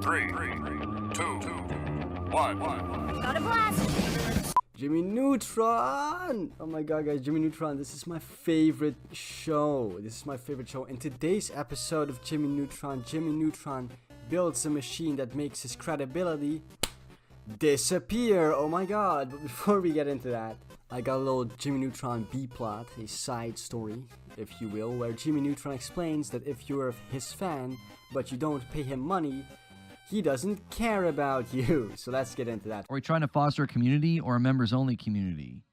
3, 2, 1. Got a blast! Jimmy Neutron! Oh my god, guys, Jimmy Neutron, this is my favorite show. In today's episode of Jimmy Neutron builds a machine that makes his credibility disappear. Oh my god, but before we get into that, I got a little Jimmy Neutron B-plot, a side story, if you will, where Jimmy Neutron explains that if you're his fan, but you don't pay him money, he doesn't care about you. So let's get into that. Are we trying to foster a community or a members-only community?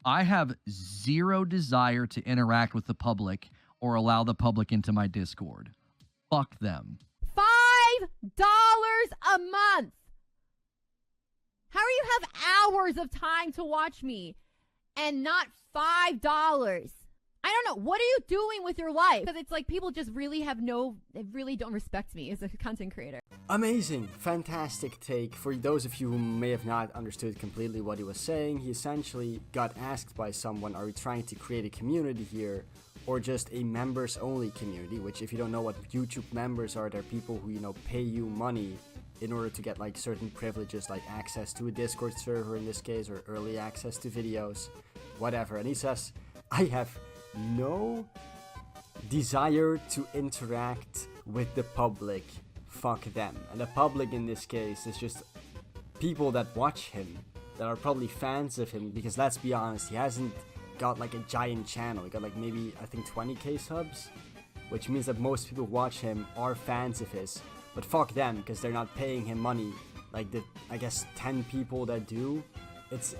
I have zero desire to interact with the public or allow the public into my Discord. Fuck them. $5 a month! How do you have hours of time to watch me and not $5? I don't know. What are you doing with your life? Because it's like people just really they really don't respect me as a content creator. Amazing, fantastic take. For those of you who may have not understood completely what he was saying, he essentially got asked by someone, are we trying to create a community here or just a members only community? Which, if you don't know what YouTube members are, they're people who, pay you money in order to get like certain privileges, like access to a Discord server in this case, or early access to videos, whatever. And he says, I have no desire to interact with the public. Fuck them. And the public in this case is just people that watch him, that are probably fans of him, because let's be honest, he hasn't got like a giant channel. He got like maybe, I think, 20k subs, which means that most people who watch him are fans of his. But fuck them, because they're not paying him money like the, I guess, 10 people that do. It's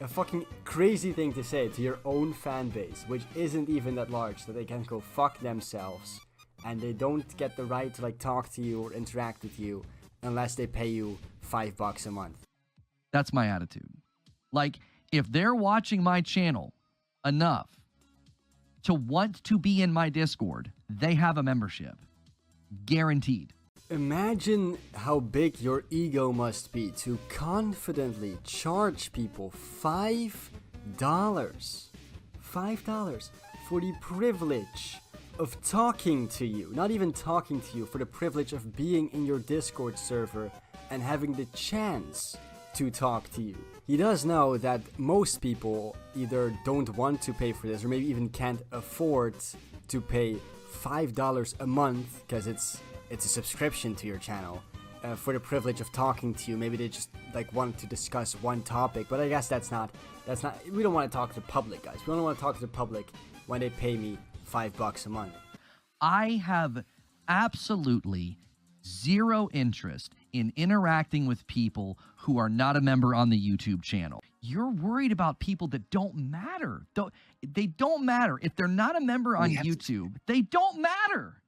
a fucking crazy thing to say to your own fan base, which isn't even that large, that they can go fuck themselves, and they don't get the right to like talk to you or interact with you unless they pay you $5 a month. That's my attitude. Like, if they're watching my channel enough to want to be in my Discord, they have a membership. Guaranteed. Imagine how big your ego must be to confidently charge people $5 for the privilege of talking to you. Not even talking to you, for the privilege of being in your Discord server and having the chance to talk to you. He does know that most people either don't want to pay for this or maybe even can't afford to pay $5 a month, because it's a subscription to your channel, for the privilege of talking to you. Maybe they just like want to discuss one topic, but I guess that's not, we don't want to talk to the public, guys. We don't want to talk to the public when they pay me $5 a month. I have absolutely zero interest in interacting with people who are not a member on the YouTube channel. You're worried about people that don't matter. They don't matter. If they're not a member on YouTube, they don't matter.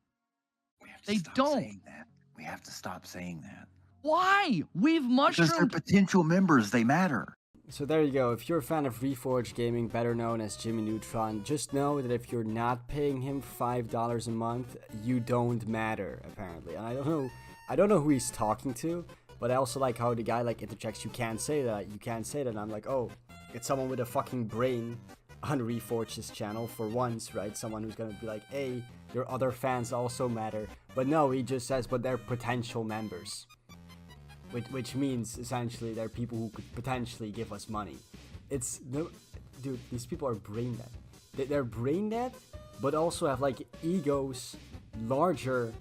They don't. We have to stop saying that. Why? We've mushroomed. Because they're potential members. They matter. So there you go. If you're a fan of Reforge Gaming, better known as Jimmy Neutron, just know that if you're not paying him $5 a month, you don't matter, apparently. And I don't know who he's talking to, but I also like how the guy like interjects, you can't say that. And I'm like, oh, it's someone with a fucking brain on Reforge's channel for once, right? Someone who's gonna be like, hey, your other fans also matter. But no, he just says, but they're potential members. Which means, essentially, they're people who could potentially give us money. It's, no, dude, these people are brain dead. They're brain dead, but also have, like, egos larger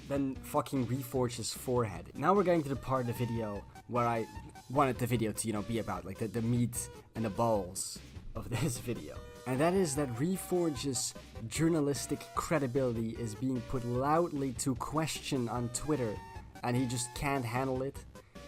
than fucking Reforge's forehead. Now we're getting to the part of the video where I wanted the video to, be about, like, the meat and the balls of this video. And that is that Reforge's journalistic credibility is being put loudly to question on Twitter, and he just can't handle it.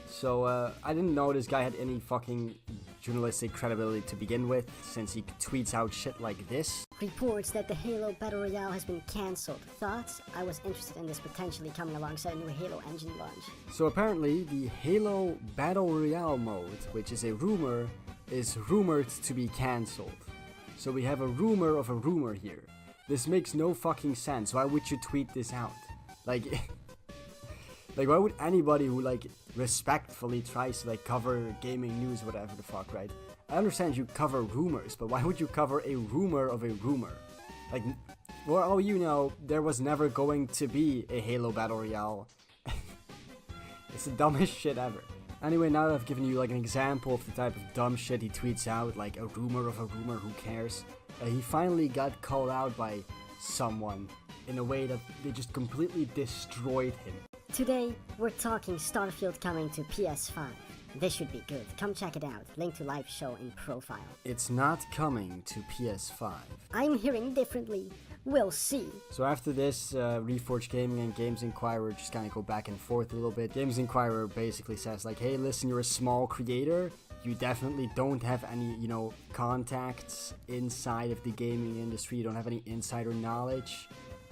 So I didn't know this guy had any fucking journalistic credibility to begin with, since he tweets out shit like this. Reports that the Halo Battle Royale has been cancelled. Thoughts? I was interested in this potentially coming alongside a new Halo engine launch. So apparently the Halo Battle Royale mode, which is a rumor, is rumored to be cancelled. So we have a rumor of a rumor here. This makes no fucking sense. Why would you tweet this out? Like, like why would anybody who like respectfly tries to like cover gaming news, whatever the fuck, right? I understand you cover rumors, but why would you cover a rumor of a rumor? Like, for all you know, there was never going to be a Halo Battle Royale. It's the dumbest shit ever. Anyway, now that I've given you like an example of the type of dumb shit he tweets out, like a rumor of a rumor, who cares? He finally got called out by someone in a way that they just completely destroyed him. Today, we're talking Starfield coming to PS5. This should be good. Come check it out. Link to live show in profile. It's not coming to PS5. I'm hearing differently. We'll see. So after this, Reforge Gaming and Games Inquirer just kind of go back and forth a little bit. Games Inquirer basically says like, hey, listen, you're a small creator. You definitely don't have any, contacts inside of the gaming industry. You don't have any insider knowledge.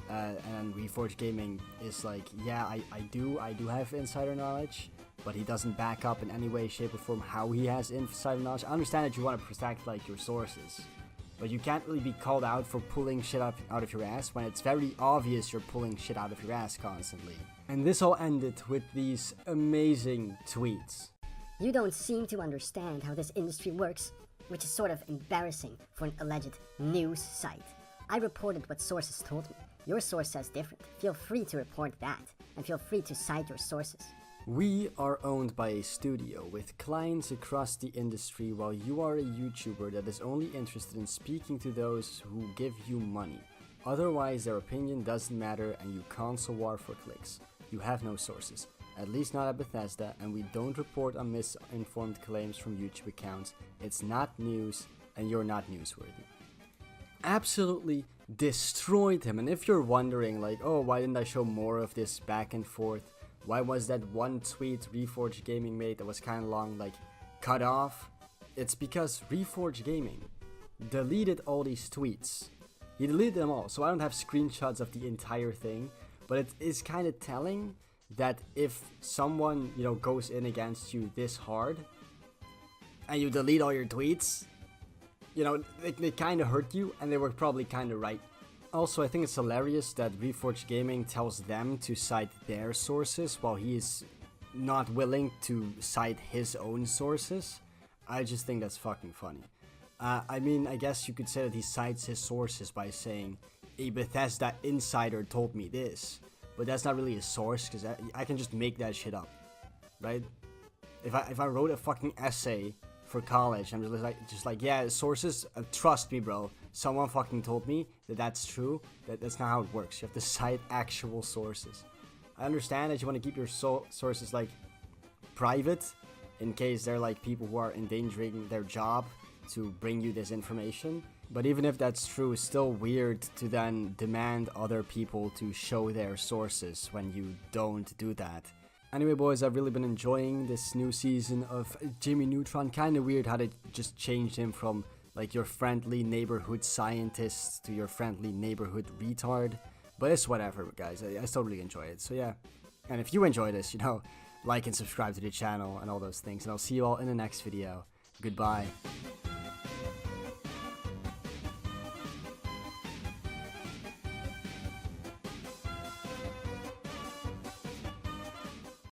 And Reforge Gaming is like, yeah, I do have insider knowledge. But he doesn't back up in any way, shape, or form how he has insider knowledge. I understand that you want to protect like your sources. But you can't really be called out for pulling shit out of your ass when it's very obvious you're pulling shit out of your ass constantly. And this all ended with these amazing tweets. You don't seem to understand how this industry works, which is sort of embarrassing for an alleged news site. I reported what sources told me. Your source says different. Feel free to report that, and feel free to cite your sources. We are owned by a studio with clients across the industry, while you are a YouTuber that is only interested in speaking to those who give you money. Otherwise, their opinion doesn't matter and you console war for clicks. You have no sources, at least not at Bethesda, and we don't report on misinformed claims from YouTube accounts. It's not news and you're not newsworthy. Absolutely destroyed him. And if you're wondering like, oh, why didn't I show more of this back and forth? Why was that one tweet Reforge Gaming made that was kind of long, like, cut off? It's because Reforge Gaming deleted all these tweets. He deleted them all, so I don't have screenshots of the entire thing, but it is kind of telling that if someone, goes in against you this hard, and you delete all your tweets, they kind of hurt you, and they were probably kind of right. Also, I think it's hilarious that Reforge Gaming tells them to cite their sources while he is not willing to cite his own sources. I just think that's fucking funny. I guess you could say that he cites his sources by saying, a Bethesda insider told me this. But that's not really a source, because I can just make that shit up, right? If I wrote a fucking essay for college, I'm just like, yeah, sources, trust me, bro. Someone fucking told me that that's true. That's not how it works. You have to cite actual sources. I understand that you want to keep your sources like private in case they're like people who are endangering their job to bring you this information. But even if that's true, it's still weird to then demand other people to show their sources when you don't do that. Anyway, boys, I've really been enjoying this new season of Jimmy Neutron. Kind of weird how they just changed him from like your friendly neighborhood scientist to your friendly neighborhood retard. But it's whatever, guys. I still really enjoy it. So yeah. And if you enjoy this, like and subscribe to the channel and all those things. And I'll see you all in the next video. Goodbye.